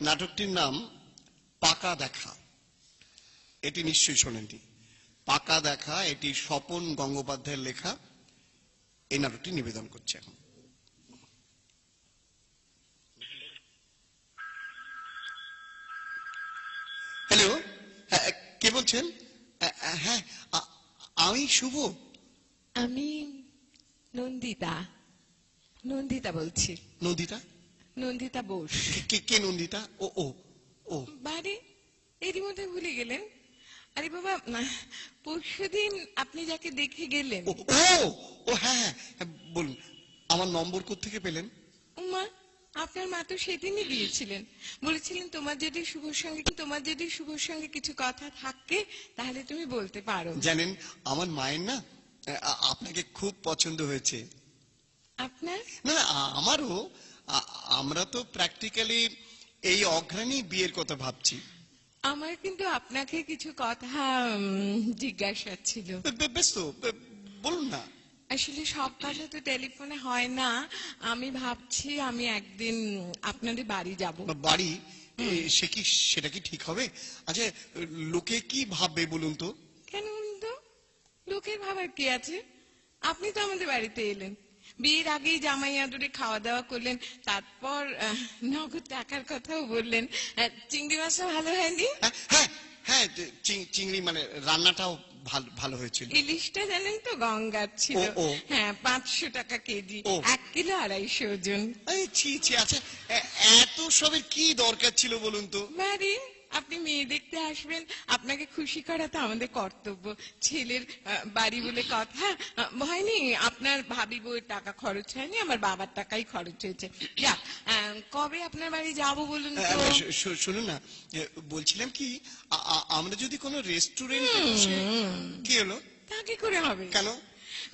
নাটকটির নাম পাকা দেখা। এটি নিশ্চয়ই শোনেননি। পাকা দেখা, এটি স্বপন গঙ্গোপাধ্যায়ের লেখা। এই নাটকটি নিবেদন করছে এখন। হ্যালো, কে বলছেন? হ্যাঁ, আমি শুভ। আমি নন্দিতা নন্দিতা বলছি। নন্দিতা? নন্দিতা বোস। কে নন্দিতা? ও ও ও বাড়ি এরই মধ্যে ভুলে গেলেন? আরে বাবা, পরশুদিন আপনি যাকে দেখে গেলেন। ও ও হ্যাঁ হ্যাঁ, বলুন। আমার নম্বর কোত্থেকে পেলেন? উমা, আপনার মা তো সেদিনই দিয়েছিলেন, বলেছিলেন তোমার যদি শুভর সঙ্গে কিছু কথা থাকে তাহলে তুমি বলতে পারো। জানেন, আমার মায়ের না আপনাকে খুব পছন্দ হয়েছে। আপনার? না, আমারও। আমরা তো প্র্যাকটিক্যালি এই অঘ্রাণী বিয়ের কথা ভাবছি। আমার কিন্তু আপনাকে কিছু কথা জিজ্ঞাসা ছিল। বেশ তো, বলুন না। আসলে সব কথা তো টেলিফোনে হয় না। আমি ভাবছি আমি একদিন আপনাদের বাড়ি যাব। বাড়ি? সেটা কি ঠিক হবে? আচ্ছা, লোকে কি ভাববে বলুন তো? কেন বলুন তো? লোকের ভাবার কি আছে? আপনি তো আমাদের বাড়িতে এলেন, বিয়ের আগেই জামাই আদরে খাওয়া দাওয়া করলেন, তারপর নগদ টাকার কথাও বললেন। চিংড়ি মাছটা ভালো হয়নি? হ্যাঁ হ্যাঁ, চিংড়ি মানে রান্নাটাও ভালো হয়েছিল। ইলিশটা জানেন তো গঙ্গার ছিল। হ্যাঁ, 500 টাকা কেজি, 1 কিলো 250 ওজন। আচ্ছা, এত সবের কি দরকার ছিল বলুন তো? বাড়ি আপনি মেয়ে দেখতে আসবেন, আপনাকে খুশি করা তো আমাদের কর্তব্য। ছেলের বাড়ি বলে কথা। হয়নি আপনার ভাবি বউয়ের টাকা খরচ হয়নি, আমার বাবার টাকাই খরচ হয়েছে। যাক, কবে আপনার বাড়ি যাবো বলুন তো? শুনুন না, বলছিলাম কি, আমরা যদি কোনো রেস্টুরেন্টে বসে। কি হলো? তা কি করে হবে? কেন?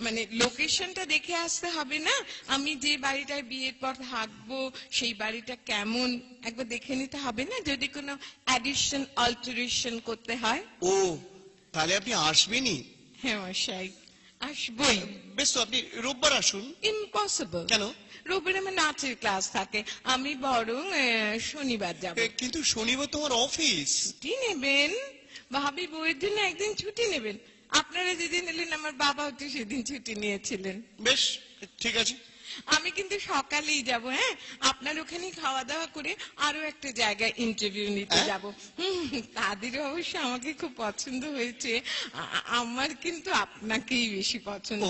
মানে লোকেশনটা দেখে আসতে হবে না? আমি যে বাড়িটায় বিয়ের পর থাকবো সেই বাড়িটা কেমন একবার দেখে নিতে হবে না, যদি কোনো অ্যাডিশন অল্টারেশন করতে হয়? ও, তাহলে আপনি আসবেনই? হ্যাঁ মশাই, আসবই। বেশ তো, আপনি রোববার আসুন। ইম্পসিবল। কেন? রোববার আমার নাচের ক্লাস থাকে, আমি বরং শনিবার যাব। কিন্তু শনিবার তোমার অফিস। ছুটি নেবেন, ভাবি বউয়ের জন্য একদিন ছুটি নেবেন। আপনারা যেদিন এলেন আমার বাবাও তো সেদিন ছুটি নিয়েছিলেন। বেশ, ঠিক আছে। আমি কিন্তু সকালেই যাব। হ্যাঁ, আপনার ওখানে খাওয়া দাওয়া করে আরো একটা জায়গায় ইন্টারভিউ নিতে যাব। তাদের অবশ্য আমাকে খুব পছন্দ হয়েছে, আমার কিন্তু আপনাকেই বেশি পছন্দ।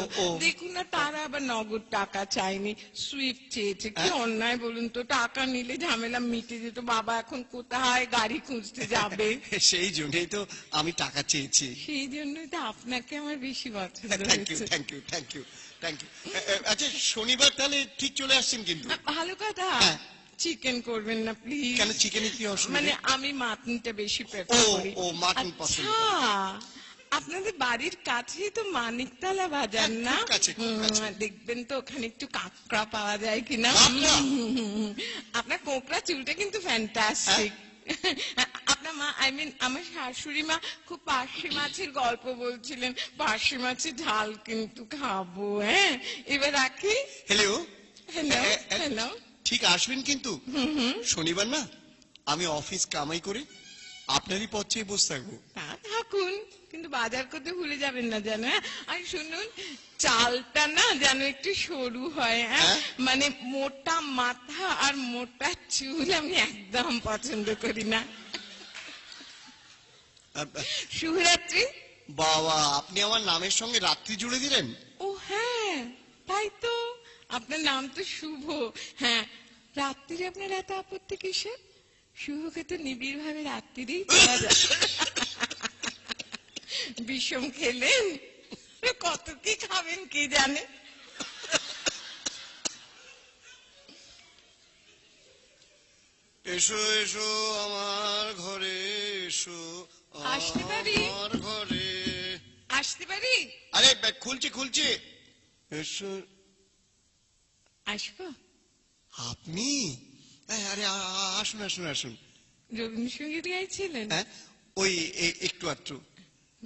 দেখুন না, তারা আবার নগদ টাকা চায়নি, সুইফট চেয়েছে। কি অন্যায় বলুন তো? টাকা নিলে ঝামেলা মিটে যেত। বাবা এখন কোথায় গাড়ি খুঁজতে যাবে? সেই জন্যই তো আমি টাকা চেয়েছি। সেই জন্যই তো আপনাকে আমার বেশি পছন্দ হয়েছে। Thank you. আচ্ছা, শনিবার তাহলে ঠিক চলে আসছেন কিন্তু? ভালো কথা। চিকেন করবেন না প্লিজ? কেন, চিকেনে কি অসুবিধা? মানে আমি মাটনটা বেশি প্রেফার করি। ও মাটন পছন্দ। আপনাদের বাড়ির কাছেই তো মানিকতলা বাজার না? দেখবেন তো ওখানে একটু কাঁকড়া পাওয়া যায় কিনা। আপনার কোঁকড়া চুলটা কিন্তু ফ্যান্টাস্টিক। আপনার মা, আমার শাশুড়ি মা খুব পার্শে মাছের গল্প বলছিলেন, পার্শে মাছের ঝাল কিন্তু খাবো। হ্যাঁ, এবার রাখি। হ্যালো হ্যালো, ঠিক আসবেন কিন্তু? শনিবার না, আমি অফিস কামাই করে আপনারই পথ চেয়ে বসে থাকবো। তা থাকুন, কিন্তু বাজার করতে ভুলে যাবেন না যেন। আর শুনুন, চালটা না যেন একটু সরু হয়। মানে মোটা মাথা আর মোটা চুল আমি একদম পছন্দ করি না। শুভরাত্রি। বাবা, আপনি আমার নামের সঙ্গে রাত্রি জুড়ে দিলেন। ও হ্যাঁ, তাই তো, আপনার নাম তো শুভ। হ্যাঁ, রাত্রিরে আপনার এত আপত্তি কিসের? শুভকে তো নিবিড় ভাবে রাত্রিরেই পাওয়া যায়। বিষম খেলেন, কত কি খাবেন কে জানে। এসো এসো আমার ঘরে, এসো আসতে পারি? আমার ঘরে। আসতে পারি? আরে খুলছি। এসো। আসবো? আপনি? আরে আসুন। রবীন্দ্রসঙ্গীত গাইছিলেন? হ্যাঁ, ওই একটু আধটু।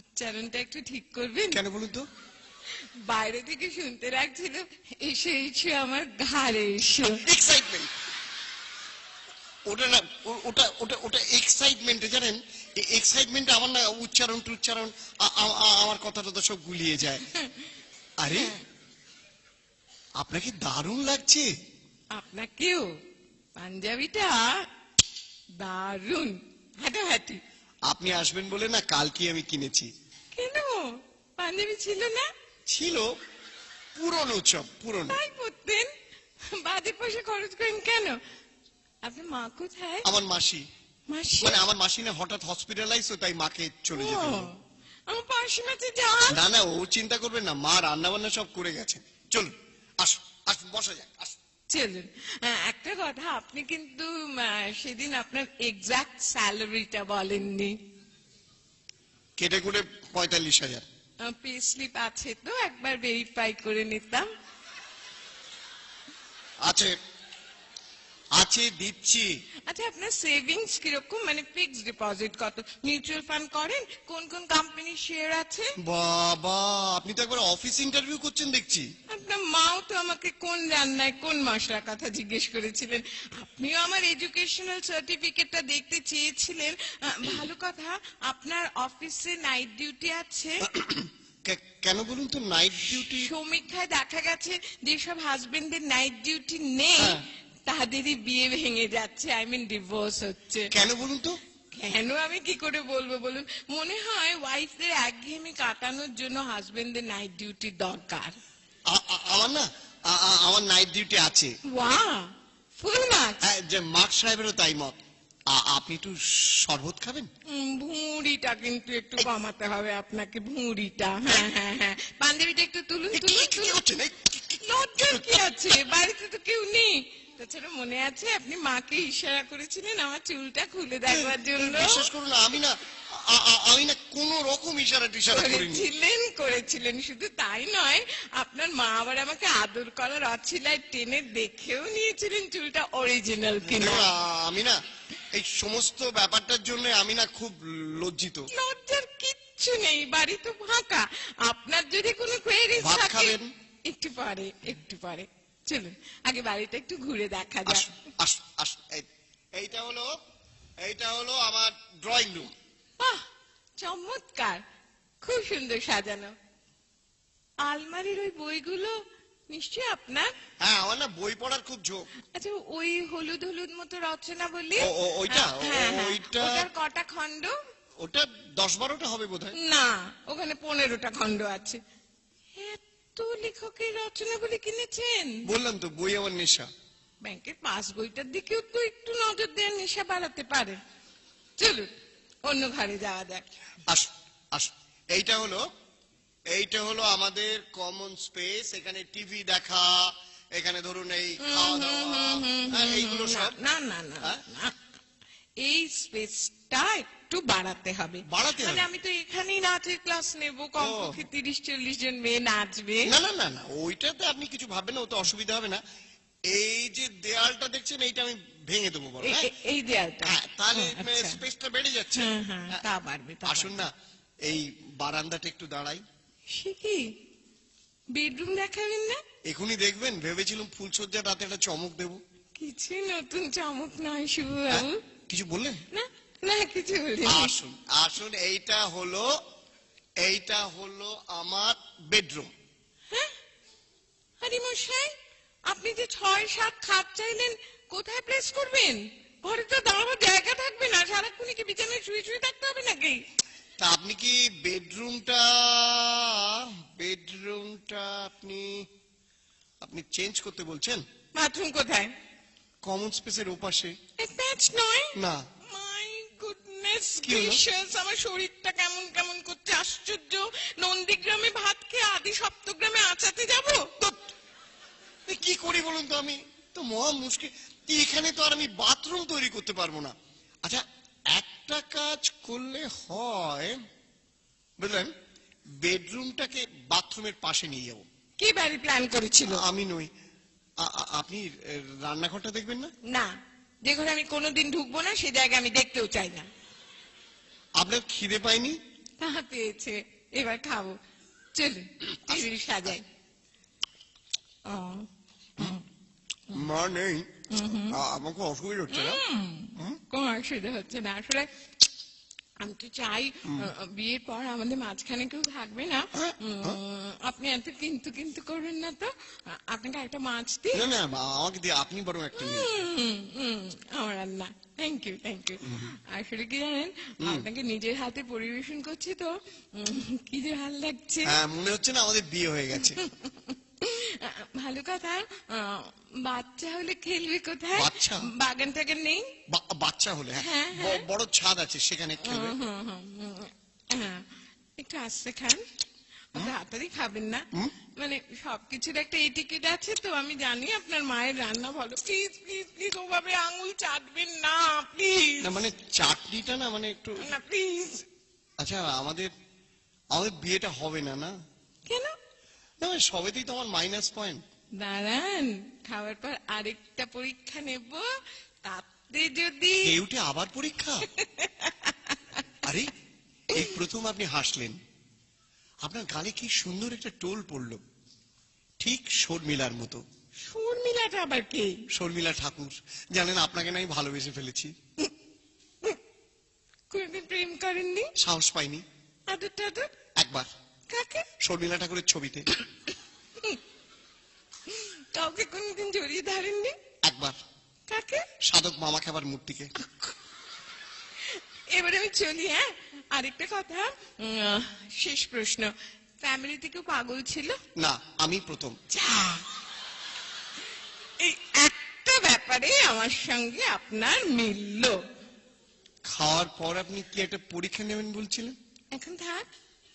উচ্চারণটা একটু ঠিক করবেন? কেন বলুন তো? বাইরে থেকে শুনতে লাগছিল, এসো আমার ঘাড়ে এসো। এক্সাইটমেন্ট। ওটা না, ওটা ওটা ওটা এক্সাইটমেন্টে, জানেন, এক্সাইটমেন্টে আমার না উচ্চারণ টুচ্চারণ আমার কথাটা তো সব গুলিয়ে যায়। আরে আপনাকে দারুণ লাগছে। আপনাকেও পাঞ্জাবিটা দারুণ হাঁটাহাঁটি। আপনি আসবেন বলে না কালকে আমি কিনেছি। কেন পাঞ্জাবি ছিল না? ছিল, পুরনো, সব পুরনো। তাই পরতেন, বাজে পয়সা খরচ করেন কেন? আপনার মা কোথায়? আমার মাসি, মাসি? মানে আমার মাসি না হঠাৎ হসপিটালাইজ, তাই মাকে চলে যেতে ও, হলো। আমার পাশে মাঝে যান। না না, ও চিন্তা করবেন না, মা রান্না বান্না সব করে গেছেন। চলুন, আসুন আসুন, বসা যাক, আসুন। চলুন। একটা কথা, আপনি কিন্তু সেদিন আপনার এক্সাক্ট স্যালারিটা বলেননি। কেটে কুটে 45,000। পে স্লিপ আছে তো, একবার ভেরিফাই করে নিতাম। আছে আছে, দিচ্ছি। আচ্ছা, আপনার সেভিংস কিরকম, মানে ফিক্সড ডিপোজিট কত, মিউচুয়াল ফান্ড করেন, কোন কোন কোম্পানির শেয়ার আছে? বাবা, আপনি তো একবার অফিস ইন্টারভিউ করছেন দেখছি। আপনার মাও তো আমাকে কোন রান্নায় কোন মশলার কথা জিজ্ঞেস করেছিলেন। আপনিও আমার এডুকেশনাল সার্টিফিকেটটা দেখতে চেয়েছিলেন। ভালো কথা, আপনার অফিসে নাইট ডিউটি আছে? কেন বলুন তো, নাইট ডিউটি? সমীক্ষায় দেখা গেছে যেসব হাজবেন্ডের নাইট ডিউটি নেই হ্যাঁ। তাদেরই বিয়ে ভেঙে যাচ্ছে, আই মিন ডিভোর্স হচ্ছে। কেন বলুন তো? কেন আমি কি করে বলবো বলুন? মনে হয় ওয়াইফদের একঘেয়েমি কাটানোর জন্য হাজবেন্ডের নাইট ডিউটি দরকার। আমার না, আমার নাইট ডিউটি আছে। Wow, full marks. যে মার্ক সাহেবেরও তাই মত। আপনি একটু শরবত খাবেন? ভুঁড়িটা কিন্তু একটু কমাতে হবে আপনাকে, ভুঁড়িটা। হ্যাঁ হ্যাঁ হ্যাঁ, পাঞ্জাবিটা একটু তুলুন তুলুন কি তুলুন। হচ্ছে? লজ্জার কি আছে, বাড়িতে তো কেউ নেই। তাছাড়া মনে আছে আপনি মাকে ইশারা করেছিলেন আমার চুলটা খুলে দেখবার জন্য? বিশ্বাস করুন, আমি না কোন রকম ইশারা টিশারা করিনি। করেছিলেন, শুধু তাই নয়, আপনার মা আবার আমাকে আদর করার অছিলায় টেনে দেখেও নিয়েছিলেন চুলটা অরিজিনাল কিনা। আমি না এই সমস্ত ব্যাপারটার জন্য আমি না খুব লজ্জিত। লজ্জার কিচ্ছু নেই, বাড়ি তো ফাঁকা। আপনার যদি কোনো কোয়েরিজ ভাত থাকে খাবেন? একটু পরে, একটু পরে। চলুন আগে বাড়িটা একটু ঘুরে দেখা যাক। আসুন আসুন আসুন। এইটা হলো আমার ড্রয়িং রুম। বাহ, চমৎকার, খুব সুন্দর সাজানো। আলমারির ওই বইগুলো নিশ্চয়ই আপনার? হ্যাঁ, আমার না বই পড়ার খুব ঝোঁক। আচ্ছা, ওই হলুদ হলুদ মতো রচনা বলি, ওইটা? হ্যাঁ হ্যাঁ, ওইটা? ওটার কটা খণ্ড? ওটা 10-12টা হবে বোধহয়। না, ওখানে 15টা খণ্ড আছে। এত লেখকের রচনাগুলি কিনেছেন? বললাম তো, বই আমার নেশা। ব্যাংকের পাস বইটার দিকেও তো একটু নজর দেওয়ার নেশা বাড়াতে পারে। চলুন অন্য ঘরে যাওয়া যাক। আসুন আসুন। এইটা হলো আমাদের কমন স্পেস। এখানে টিভি দেখা, এখানে ধরুন এই খাওয়া দাওয়া, এইগুলো সব। না না না হ্যাঁ? না, এই স্পেসটা একটু বাড়াতে হবে। বাড়াতে মানে হবে? আমি তো এখানেই নাচের ক্লাস নেব, কমপক্ষে 30-40 জন মেয়ে নাচবে। না না না না, ওইটাতে আপনি কিছু ভাববেন না, ওতে অসুবিধা হবে না। এই যে দেয়ালটা দেখছেন, এইটা আমি ভেঙে দেবো বড়। এই দেয়ালটা? হ্যাঁ, তাহলে আচ্ছা। স্পেসটা বেড়ে যাচ্ছে। হ্যাঁ হ্যাঁ, তা বাড়বে, তা আসুন না, এই বারান্দাটা একটু দাঁড়াই। সে কি, বেডরুম দেখাবেন না? এখনই দেখবেন, ভেবেছিলাম ফুলসজ্জার রাতে একটা চমক দেবো। কিছু নতুন চমক নয় শুভ হ্যাঁ, বাবু। কিছু বললেন? না না, কিছু বলিনি। আসুন আসুন, এইটা হলো আমার বেডরুম। হ্যাঁ, আরে মশাই, আপনি যে 6-7 খাট চাইলেন, কোথায় প্লেস করবেন? ঘরে তো দাঁড়াবার জায়গা থাকবে না, সারাক্ষণ কি বিছানায় শুয়ে শুয়ে থাকতে হবে নাকি? তা আপনি কি বেডরুমটা আপনি চেঞ্জ করতে বলছেন? বাথরুম কোথায়? কমন স্পেসের ওপাশে। প্যাচ নয়? না। মাই গুডনেস কি হলো? গ্রেসিয়াস, আমার শরীরটা কেমন কেমন করছে, আশ্চর্য। নন্দীগ্রামে ভাত খেয়ে আদি সপ্তগ্রামে আঁচাতে যাবো? কি করি বলুন তো, আমি তো মহা মুশকিল। এখানে তো আর আমি বাথরুম তৈরি করতে পারবো না। আচ্ছা, একটা কাজ করলে হয়, বুঝলেন, বেডরুমটাকে বাথরুমের পাশে নিয়ে যাবো। কি বাড়ি প্ল্যান করেছিল? আমি নই, আপনি রান্নাঘরটা দেখবেন না? না, যে ঘরে আমি কোনোদিন ঢুকবো না সে জায়গা আমি দেখতেও চাই না। আপনার খিদে পায়নি? তাহা পেয়েছে, এবার খাবো। চলুন টেবিল সাজাই। মা নেই, আমার কোনো অসুবিধা হচ্ছে না? কোনো অসুবিধা হচ্ছে না আসলে। আমি তো চাই বিয়ের পর আমাদের মাঝখানে কেউ থাকবে না। আপনি এত কিন্তু কিন্তু করবেন না তো। আপনাকে একটা মাছ দিই। না না, আমাকে দিয়ে আপনি বরং একটা নিন। আমার আর না, থ্যাংক ইউ থ্যাংক ইউ। আসলে কি জানেন, আপনাকে নিজের হাতে পরিবেশন করছি তো কি যে ভালো লাগছে। হ্যাঁ, মনে হচ্ছে না আমাদের বিয়ে হয়ে গেছে। ভালো কথা। বাচ্চা হলে খেলবে কোথায়? বাচ্চা? বাগান টাগান নেই? বাচ্চা হলে হ্যাঁ, হ্যাঁ। বড় ছাদ আছে, সেখানে খেলবে। হ্যাঁ, একটু আস্তে খান, তাড়াতাড়ি খাবেন না। মানে সবকিছুর একটা এটিকেট আছে তো। আমি জানি আপনার মায়ের রান্না ভালো। প্লিজ প্লিজ প্লিজ ওভাবে আঙুল চাটবেন না প্লিজ। না মানে চাটনিটা না, মানে একটু। না প্লিজ। আচ্ছা, আমাদের বিয়েটা হবে না? না কেন? না, মানে সবেতেই তো আমার মাইনাস পয়েন্ট। দাঁড়ান, খাওয়ার পর আরেকটা পরীক্ষা নেব, তাতে যদি। কেউটে আবার পরীক্ষা? আরে, এই প্রথম আপনি হাসলেন। আপনার গালে কি সুন্দর একটা টোল পড়লো, ঠিক শর্মিলার মতো। শর্মিলাটা আবার কে? শর্মিলা ঠাকুর। জানেন, আপনাকে না আমি ভালোবেসে ফেলেছি। কোনদিন প্রেম করেননি? সাহস পাইনি। আদর টাদর? একবার, কাকে? শর্মিলা ঠাকুরের ছবিতে। কাউকে কোনদিন জড়িয়ে ধরেননি? একবার, কাকে? সাধক মামা খাবার মূর্তিকে। এবারে আমি চলি। হ্যাঁ, আরেকটা কথা, শেষ প্রশ্ন। ফ্যামিলিতে কেউ পাগল ছিল? না, আমি প্রথম। এই একটা ব্যাপারে আমার সঙ্গে আপনার মিলল। খাওয়ার পর আপনি কি একটা পরীক্ষা নেবেন বলছিলেন? এখন থাক,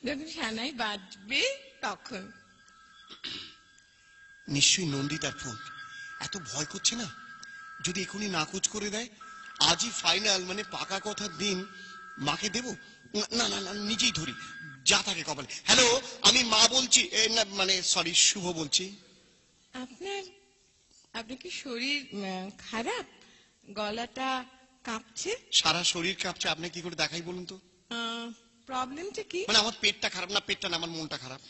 যখন সানাই বাজবে তখন। নিশ্চয়ই নন্দিতার ফোন। এত ভয় করছে না? যদি এখনই নাকচ করে দেয়? আজই ফাইনাল, মানে পাকা কথার দিন। মাকে দেব? না না না, নিজেই ধরি, যা থাকে কপালে। হ্যালো, আমি মা বলছি। না মানে সরি, শুভ বলছি। আপনার কি শরীর খারাপ? গলাটা কাঁপছে। সারা শরীর কাঁপছে, আপনি কি করে দেখাই বলুন তো? প্রবলেমটা কি? মানে আমার পেটটা খারাপ না, পেটটা না, আমার মনটা খারাপ।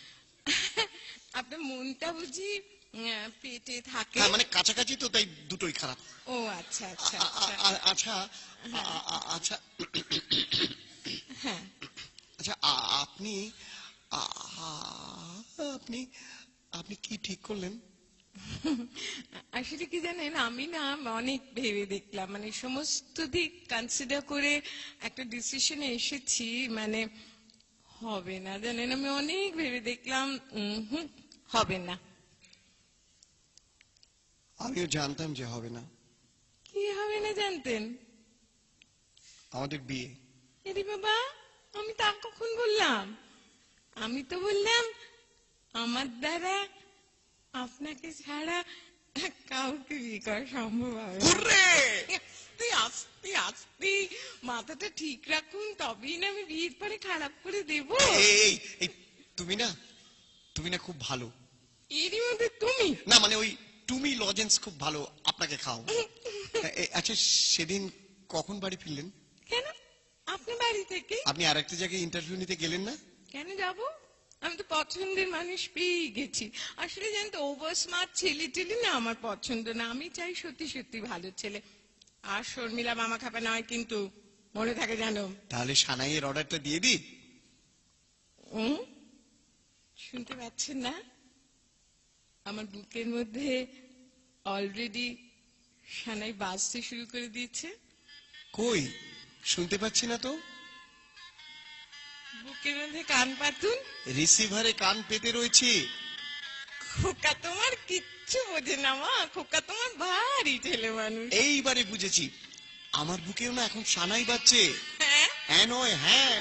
আপনার মনটা বুঝি পেটে থাকে? হ্যাঁ, মানে কাছাকাছি তো, তাই দুটোই খারাপ। ও আচ্ছা আচ্ছা আচ্ছা আচ্ছা। হ্যাঁ, আচ্ছা, আপনি আপনি আপনি কি ঠিক করলেন? আসলে কি জানেন, আমি না অনেক ভেবে দেখলাম, মানে সমস্ত দিক কনসিডার করে একটা ডিসিশনে এসেছি। মানে হবে না, জানেন, আমি অনেক ভেবে দেখলাম, হবে না। আমিও জানতাম যে হবে না। কি হবে না জানতেন? আমাদের বিয়ে। এরে বাবা, আমি তা কখন বললাম? আমি তো বললাম আমার দ্বারা আপনাকে ছাড়া কাউকে বিয়ে করা সম্ভব হবে না। আস্তে আস্তে আস্তে মাথাটা ঠিক রাখুন, তবেই না আমি বিয়ের পরে খারাপ করে দেব। এই এই, তুমি না খুব ভালো। এরই মধ্যে তুমি? না মানে ওই তুমি লজেন্স খুব ভালো, আপনাকে খাও। আচ্ছা, সেদিন কখন বাড়ি ফিরলেন? কেন? আপনার বাড়ি থেকে? আপনি আর একটা জায়গায় ইন্টারভিউ নিতে গেলেন না? কেন যাব? আমি তো পছন্দের মানুষ পেয়ে গেছি। আসলে জানেন তো, ওভার স্মার্ট ছেলে টেলে না আমার পছন্দ না। আমি চাই সত্যি সত্যি ভালো ছেলে। আর শর্মিলা মামা খাপা নয় কিন্তু, মনে থাকে জানো। তাহলে সানাইয়ের অর্ডারটা দিয়ে দিই? শুনতে পাচ্ছেন না? আমার বুকের মধ্যে অলরেডি সানাই বাজতে শুরু করে দিয়েছে। কই, শুনতে পাচ্ছি না তো। বুকের মধ্যে কান পাতুন। রিসিভারে কান পেতে রয়েছে। খোকা তোমার কিচ্ছু বোঝে না মা, খোকা তোমার ভারী ছেলে মানুষ। এইবারে বুঝেছি, আমার বুকেও না এখন সানাই বাজছে। হ্যাঁ হ্যাঁ নয় হ্যাঁ।